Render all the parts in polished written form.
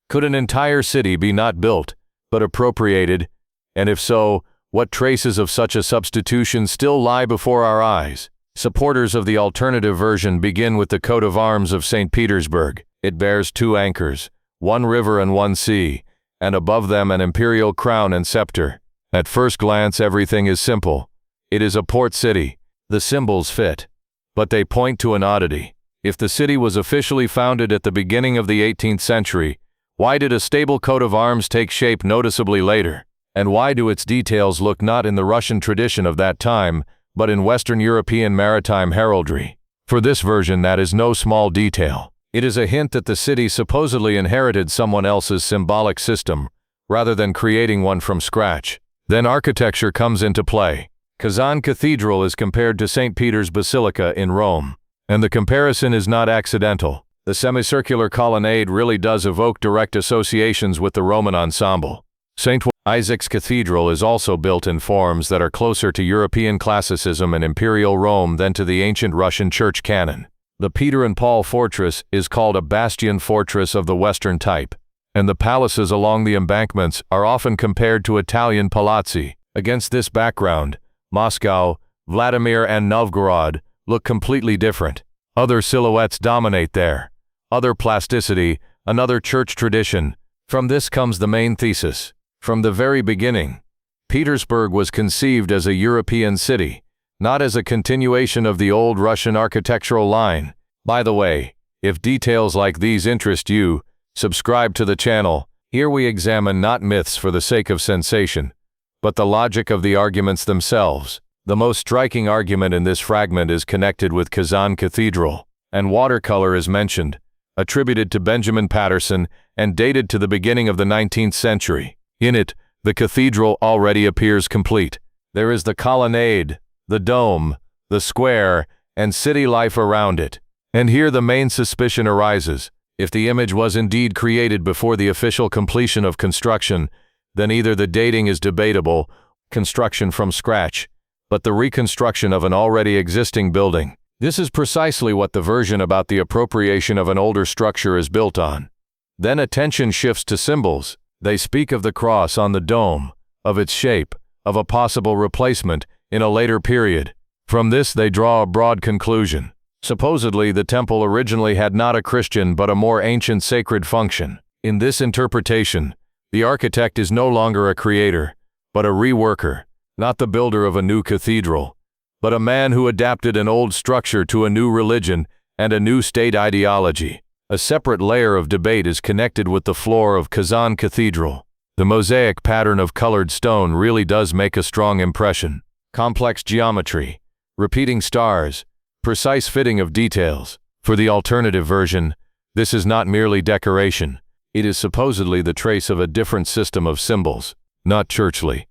Could an entire city be not built, but appropriated? And if so, what traces of such a substitution still lie before our eyes? Supporters of the alternative version begin with the coat of arms of Saint Petersburg. It bears two anchors, one river and one sea, and above them an imperial crown and scepter. At first glance everything is simple. It is a port city. The symbols fit. But they point to an oddity. If the city was officially founded at the beginning of the 18th century, why did a stable coat of arms take shape noticeably later? And why do its details look not in the Russian tradition of that time, but in Western European maritime heraldry? For this version, that is no small detail. It is a hint that the city supposedly inherited someone else's symbolic system, rather than creating one from scratch. Then architecture comes into play. Kazan Cathedral is compared to Saint Peter's Basilica in Rome. And the comparison is not accidental. The semicircular colonnade really does evoke direct associations with the Roman ensemble. St. Isaac's Cathedral is also built in forms that are closer to European classicism and imperial Rome than to the ancient Russian church canon. The Peter and Paul fortress is called a bastion fortress of the Western type, and the palaces along the embankments are often compared to Italian palazzi. Against this background, Moscow, Vladimir and Novgorod look completely different. Other silhouettes dominate there. Other plasticity, another church tradition. From this comes the main thesis. From the very beginning, Petersburg was conceived as a European city, not as a continuation of the old Russian architectural line. By the way, if details like these interest you, subscribe to the channel. Here we examine not myths for the sake of sensation, but the logic of the arguments themselves. The most striking argument in this fragment is connected with Kazan Cathedral, and watercolor is mentioned, attributed to Benjamin Patterson and dated to the beginning of the 19th century. In it, the cathedral already appears complete. There is the colonnade, the dome, the square, and city life around it. And here the main suspicion arises. If the image was indeed created before the official completion of construction, then either the dating is debatable, construction from scratch, but the reconstruction of an already existing building. This is precisely what the version about the appropriation of an older structure is built on. Then attention shifts to symbols. They speak of the cross on the dome, of its shape, of a possible replacement in a later period. From this they draw a broad conclusion. Supposedly the temple originally had not a Christian but a more ancient sacred function. In this interpretation, the architect is no longer a creator, but a reworker, not the builder of a new cathedral, but a man who adapted an old structure to a new religion and a new state ideology. A separate layer of debate is connected with the floor of Kazan Cathedral. The mosaic pattern of colored stone really does make a strong impression. Complex geometry, repeating stars, precise fitting of details. For the alternative version, this is not merely decoration. It is supposedly the trace of a different system of symbols, not churchly,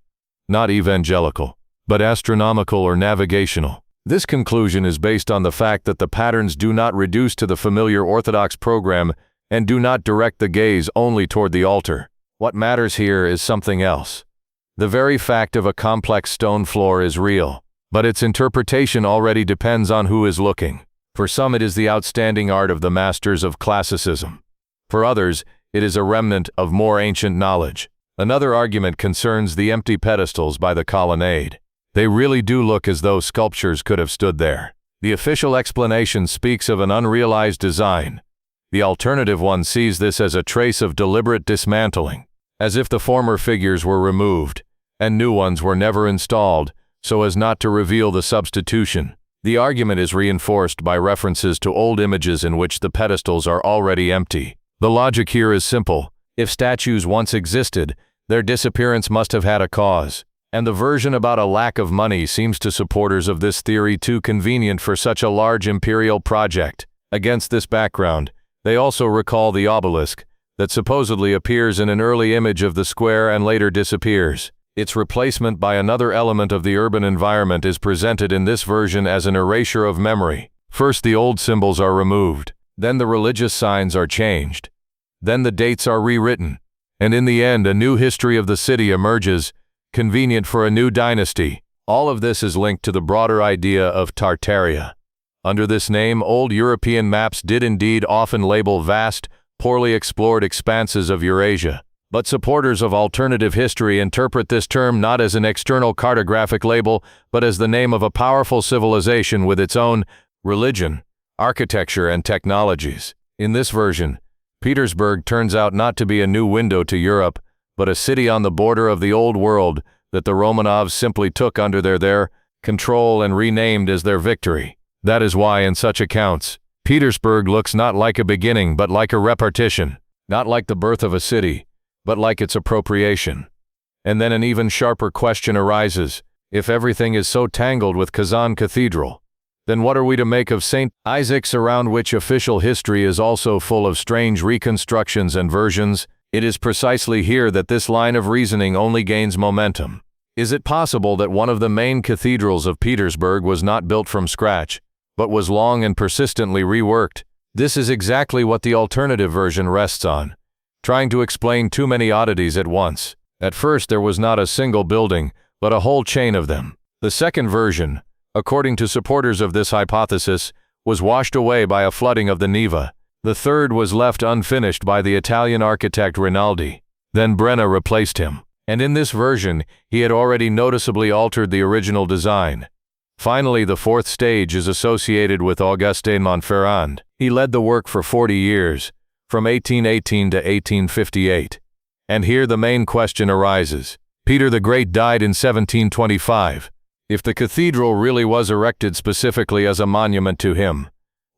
not evangelical, but astronomical or navigational. This conclusion is based on the fact that the patterns do not reduce to the familiar Orthodox program and do not direct the gaze only toward the altar. What matters here is something else. The very fact of a complex stone floor is real, but its interpretation already depends on who is looking. For some it is the outstanding art of the masters of classicism. For others, it is a remnant of more ancient knowledge. Another argument concerns the empty pedestals by the colonnade. They really do look as though sculptures could have stood there. The official explanation speaks of an unrealized design. The alternative one sees this as a trace of deliberate dismantling, as if the former figures were removed, and new ones were never installed, so as not to reveal the substitution. The argument is reinforced by references to old images in which the pedestals are already empty. The logic here is simple. If statues once existed, their disappearance must have had a cause. And the version about a lack of money seems to supporters of this theory too convenient for such a large imperial project. Against this background, they also recall the obelisk that supposedly appears in an early image of the square and later disappears. Its replacement by another element of the urban environment is presented in this version as an erasure of memory. First the old symbols are removed, then the religious signs are changed, then the dates are rewritten, and in the end a new history of the city emerges, convenient for a new dynasty. All of this is linked to the broader idea of Tartaria. Under this name, old European maps did indeed often label vast, poorly explored expanses of Eurasia. But supporters of alternative history interpret this term not as an external cartographic label, but as the name of a powerful civilization with its own religion, architecture, and technologies. In this version, Petersburg turns out not to be a new window to Europe, but a city on the border of the Old World that the Romanovs simply took under their control and renamed as their victory. That is why, in such accounts, Petersburg looks not like a beginning but like a repartition, not like the birth of a city, but like its appropriation. And then an even sharper question arises: if everything is so tangled with Kazan Cathedral, then what are we to make of St. Isaac's, around which official history is also full of strange reconstructions and versions? It is precisely here that this line of reasoning only gains momentum. Is it possible that one of the main cathedrals of Petersburg was not built from scratch, but was long and persistently reworked? This is exactly what the alternative version rests on, trying to explain too many oddities at once. At first there was not a single building, but a whole chain of them. The second version, according to supporters of this hypothesis, was washed away by a flooding of the Neva. The third was left unfinished by the Italian architect Rinaldi. Then Brenna replaced him, and in this version he had already noticeably altered the original design. Finally, the fourth stage is associated with Auguste Montferrand. He led the work for 40 years, from 1818 to 1858. And here the main question arises. Peter the Great died in 1725. If the cathedral really was erected specifically as a monument to him,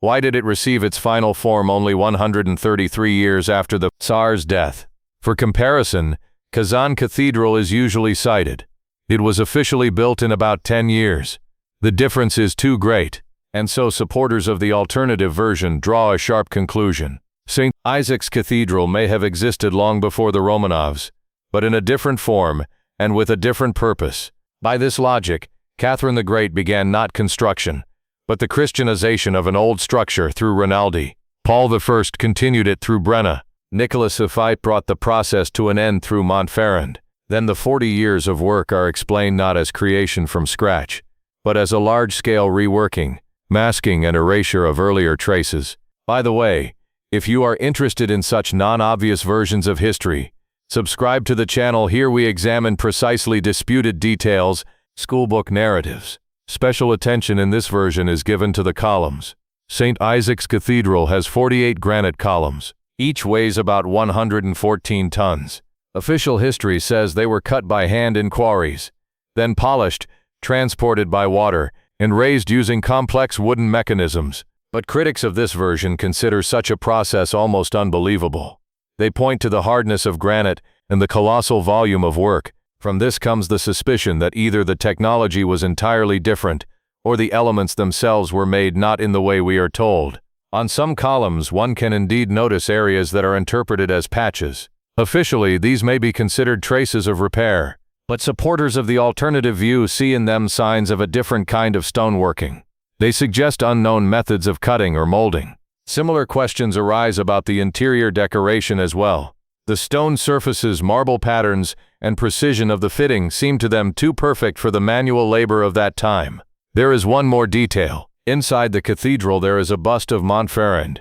why did it receive its final form only 133 years after the Tsar's death? For comparison, Kazan Cathedral is usually cited. It was officially built in about 10 years. The difference is too great, and so supporters of the alternative version draw a sharp conclusion. St. Isaac's Cathedral may have existed long before the Romanovs, but in a different form and with a different purpose. By this logic, Catherine the Great began not construction, but the Christianization of an old structure through Rinaldi. Paul I continued it through Brenna. Nicholas V brought the process to an end through Montferrand. Then the 40 years of work are explained not as creation from scratch, but as a large-scale reworking, masking, and erasure of earlier traces. By the way, if you are interested in such non-obvious versions of history, subscribe to the channel. Here we examine precisely disputed details, schoolbook narratives. Special attention in this version is given to the columns. St. Isaac's Cathedral has 48 granite columns. Each weighs about 114 tons. Official history says they were cut by hand in quarries, then polished, transported by water, and raised using complex wooden mechanisms. But critics of this version consider such a process almost unbelievable. They point to the hardness of granite and the colossal volume of work. From this comes the suspicion that either the technology was entirely different, or the elements themselves were made not in the way we are told. On some columns one can indeed notice areas that are interpreted as patches. Officially, these may be considered traces of repair, but supporters of the alternative view see in them signs of a different kind of stoneworking. They suggest unknown methods of cutting or molding. Similar questions arise about the interior decoration as well. The stone surfaces, marble patterns, and precision of the fitting seem to them too perfect for the manual labor of that time. There is one more detail. Inside the cathedral there is a bust of Montferrand.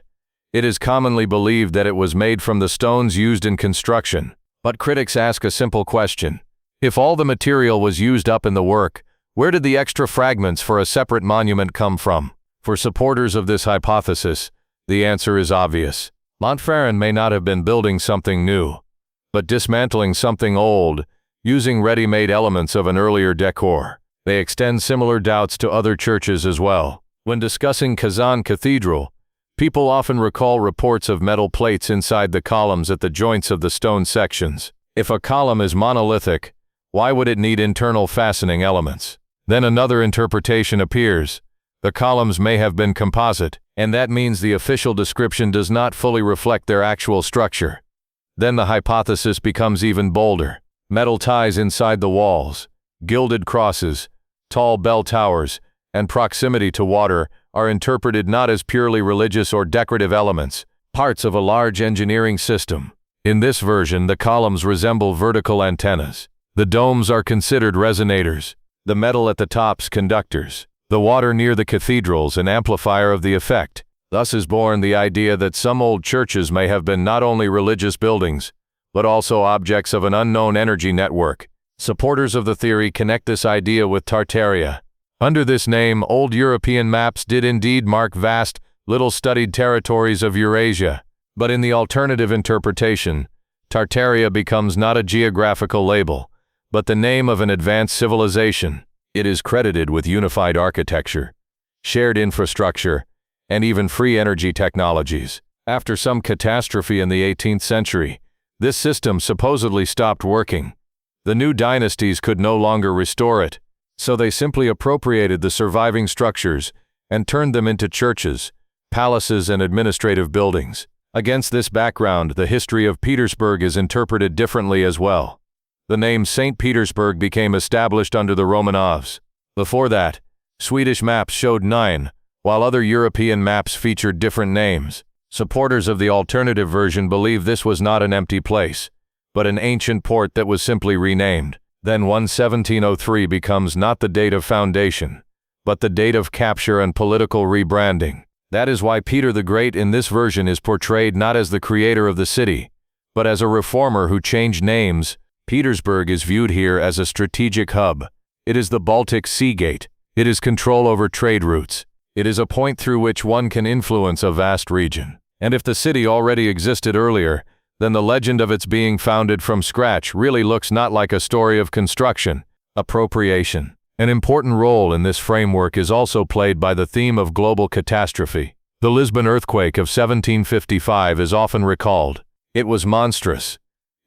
It is commonly believed that it was made from the stones used in construction. But critics ask a simple question. If all the material was used up in the work, where did the extra fragments for a separate monument come from? For supporters of this hypothesis, the answer is obvious. Montferrand may not have been building something new, but dismantling something old, using ready-made elements of an earlier decor. They extend similar doubts to other churches as well. When discussing Kazan Cathedral, people often recall reports of metal plates inside the columns at the joints of the stone sections. If a column is monolithic, why would it need internal fastening elements? Then another interpretation appears. The columns may have been composite, and that means the official description does not fully reflect their actual structure. Then the hypothesis becomes even bolder. Metal ties inside the walls, gilded crosses, tall bell towers, and proximity to water are interpreted not as purely religious or decorative elements, parts of a large engineering system. In this version, the columns resemble vertical antennas. The domes are considered resonators, the metal at the tops conductors, the water near the cathedrals an amplifier of the effect. Thus is born the idea that some old churches may have been not only religious buildings, but also objects of an unknown energy network. Supporters of the theory connect this idea with Tartaria. Under this name, old European maps did indeed mark vast, little-studied territories of Eurasia. But in the alternative interpretation, Tartaria becomes not a geographical label, but the name of an advanced civilization. It is credited with unified architecture, shared infrastructure, and even free energy technologies. After some catastrophe in the 18th century, this system supposedly stopped working. The new dynasties could no longer restore it, so they simply appropriated the surviving structures and turned them into churches, palaces, and administrative buildings. Against this background, the history of Petersburg is interpreted differently as well. The name Saint Petersburg became established under the Romanovs. Before that, Swedish maps showed 9, while other European maps featured different names. Supporters of the alternative version believe this was not an empty place, but an ancient port that was simply renamed. Then 1703 becomes not the date of foundation, but the date of capture and political rebranding. That is why Peter the Great in this version is portrayed not as the creator of the city, but as a reformer who changed names. Petersburg is viewed here as a strategic hub. It is the Baltic Sea Gate. It is control over trade routes. It is a point through which one can influence a vast region. And if the city already existed earlier, then the legend of its being founded from scratch really looks not like a story of construction, appropriation. An important role in this framework is also played by the theme of global catastrophe. The Lisbon earthquake of 1755 is often recalled. It was monstrous.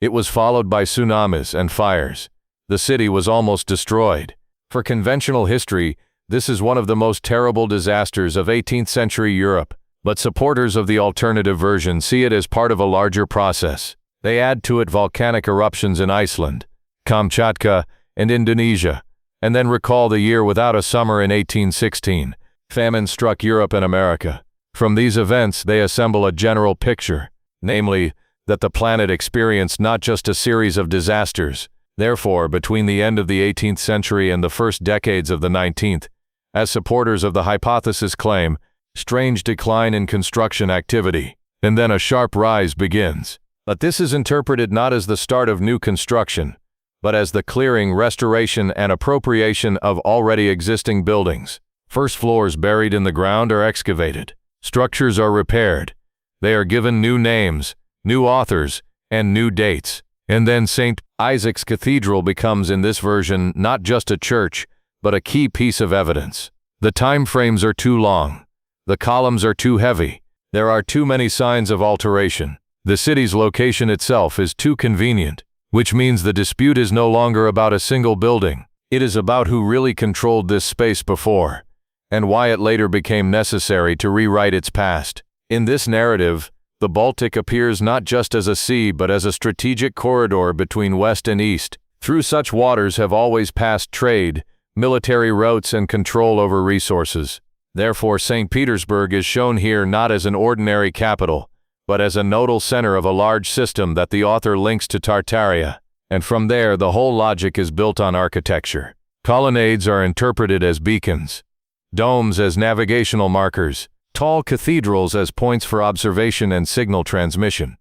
It was followed by tsunamis and fires. The city was almost destroyed. For conventional history, this is one of the most terrible disasters of 18th century Europe, but supporters of the alternative version see it as part of a larger process. They add to it volcanic eruptions in Iceland, Kamchatka, and Indonesia, and then recall the year without a summer in 1816. Famine struck Europe and America. From these events, they assemble a general picture, namely, that the planet experienced not just a series of disasters. Therefore, between the end of the 18th century and the first decades of the 19th, as supporters of the hypothesis claim, strange decline in construction activity, and then a sharp rise begins. But this is interpreted not as the start of new construction, but as the clearing, restoration, and appropriation of already existing buildings. First floors buried in the ground are excavated. Structures are repaired. They are given new names, new authors, and new dates. And then St. Isaac's Cathedral becomes in this version not just a church, but a key piece of evidence. The time frames are too long. The columns are too heavy. There are too many signs of alteration. The city's location itself is too convenient, which means the dispute is no longer about a single building. It is about who really controlled this space before, and why it later became necessary to rewrite its past. In this narrative, the Baltic appears not just as a sea but as a strategic corridor between west and east. Through such waters have always passed trade, military routes, and control over resources. Therefore, St. Petersburg is shown here not as an ordinary capital, but as a nodal center of a large system that the author links to Tartaria. And from there, the whole logic is built on architecture. Colonnades are interpreted as beacons, domes as navigational markers, tall cathedrals as points for observation and signal transmission.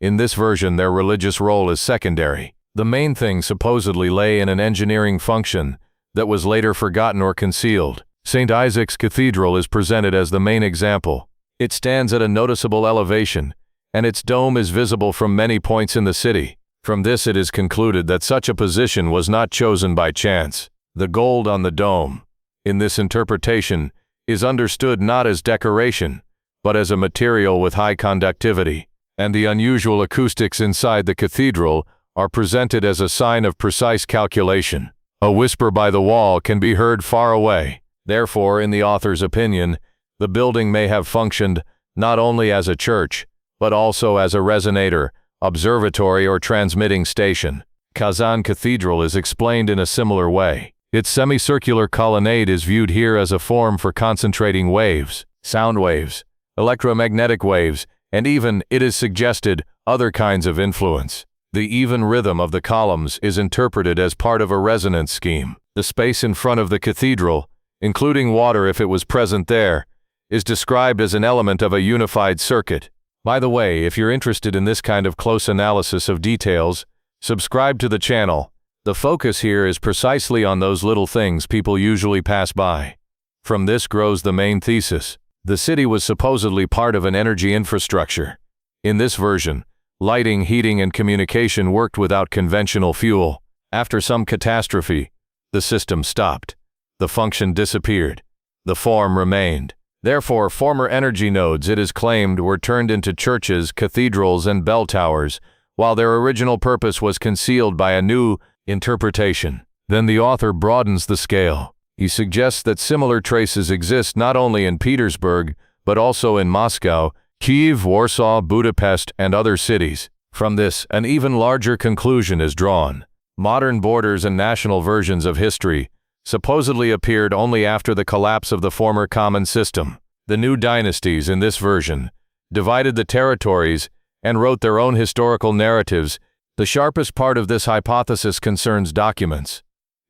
In this version, their religious role is secondary. The main thing supposedly lay in an engineering function that was later forgotten or concealed. St. Isaac's Cathedral is presented as the main example. It stands at a noticeable elevation, and its dome is visible from many points in the city. From this it is concluded that such a position was not chosen by chance. The gold on the dome, in this interpretation, is understood not as decoration, but as a material with high conductivity, and the unusual acoustics inside the cathedral are presented as a sign of precise calculation. A whisper by the wall can be heard far away. Therefore, in the author's opinion, the building may have functioned not only as a church, but also as a resonator, observatory, or transmitting station. Kazan Cathedral is explained in a similar way. Its semicircular colonnade is viewed here as a form for concentrating waves, sound waves, electromagnetic waves, and even, it is suggested, other kinds of influence. The even rhythm of the columns is interpreted as part of a resonance scheme. The space in front of the cathedral, including water if it was present there, is described as an element of a unified circuit. By the way, if you're interested in this kind of close analysis of details, subscribe to the channel. The focus here is precisely on those little things people usually pass by. From this grows the main thesis. The city was supposedly part of an energy infrastructure. In this version, lighting, heating, and communication worked without conventional fuel. After some catastrophe, the system stopped. The function disappeared. The form remained. Therefore, former energy nodes, it is claimed, were turned into churches, cathedrals, and bell towers, while their original purpose was concealed by a new interpretation. Then the author broadens the scale. He suggests that similar traces exist not only in Petersburg, but also in Moscow, Kiev, Warsaw, Budapest, and other cities. From this, an even larger conclusion is drawn. Modern borders and national versions of history supposedly appeared only after the collapse of the former common system. The new dynasties in this version divided the territories and wrote their own historical narratives. The sharpest part of this hypothesis concerns documents.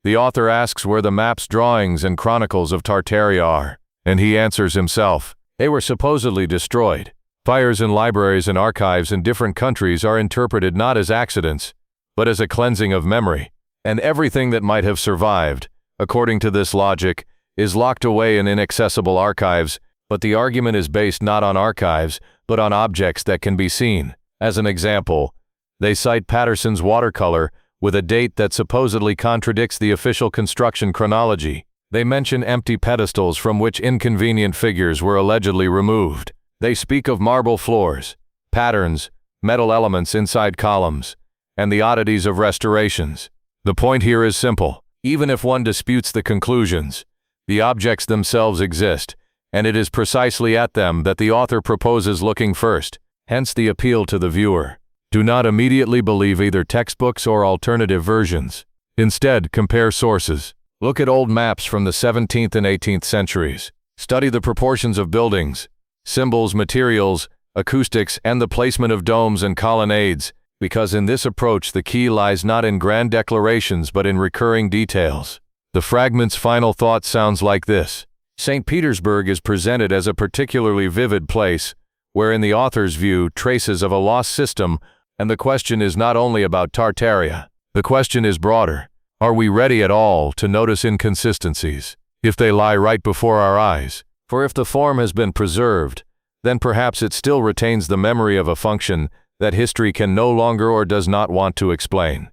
The author asks where the maps, drawings, and chronicles of Tartaria are, and he answers himself. They were supposedly destroyed. Fires in libraries and archives in different countries are interpreted not as accidents, but as a cleansing of memory. And everything that might have survived, according to this logic, is locked away in inaccessible archives, but the argument is based not on archives, but on objects that can be seen. As an example, they cite Patterson's watercolor with a date that supposedly contradicts the official construction chronology. They mention empty pedestals from which inconvenient figures were allegedly removed. They speak of marble floors, patterns, metal elements inside columns, and the oddities of restorations. The point here is simple. Even if one disputes the conclusions, the objects themselves exist, and it is precisely at them that the author proposes looking first, hence the appeal to the viewer. Do not immediately believe either textbooks or alternative versions. Instead, compare sources. Look at old maps from the 17th and 18th centuries. Study the proportions of buildings, symbols, materials, acoustics, and the placement of domes and colonnades, because in this approach the key lies not in grand declarations but in recurring details. The fragment's final thought sounds like this. Saint Petersburg is presented as a particularly vivid place, where in the author's view traces of a lost system, and the question is not only about Tartaria. The question is broader. Are we ready at all to notice inconsistencies, if they lie right before our eyes? For if the form has been preserved, then perhaps it still retains the memory of a function that history can no longer or does not want to explain.